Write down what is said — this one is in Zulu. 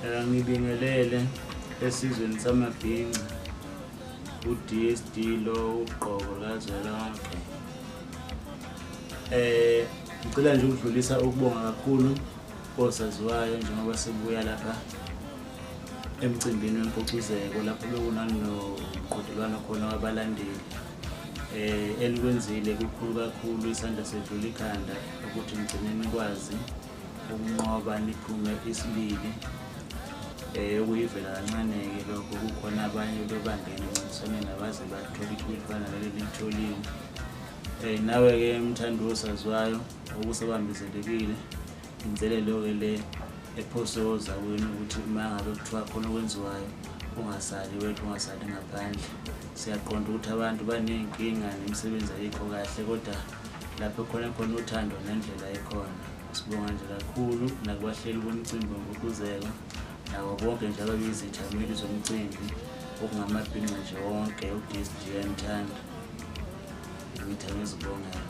Ngibingelele esizweni samabhinqa u-DSD lo uqobo kazwelonke. Ngicela nje ukudlulisa ukubonga kakhulu kosaziwayo njengoba sibuya lapha emcimbini wempucuzeko lapho bekunanoqhudelwano khona wabalandeli. Elikwenzile kukhulu kakhulu, isandla sedlula ikhanda ukuthi ngigcine nikwazi ukunqoba niphume isibili. Ukuyivela kancane-ke lokho kukhona abanye bebangene emncintiswaneni abaze bathola ithuba elifana naleli litholile. Nawe-ke mthandi wosaziwayo okusabambezelekile, inselelo-ke le ephosoza kwenu ukuthi uma ngabe kuthiwa khona okwenziwayo ungasali wethu, ungasali ngaphandle. Siyaqonda ukuthi abantu baney'nkinga nemisebenzi ayikho kahle, kodwa lapho khona uthando nendlela ekhona. Sibonga nje kakhulu nakubahleli bomcimbi wempucuzeko nabo bonke nje ababiyizithameli zomcimbi okungamabhinqa nje wonke u-DSD ayamthanda. Ngitha ngizibongela.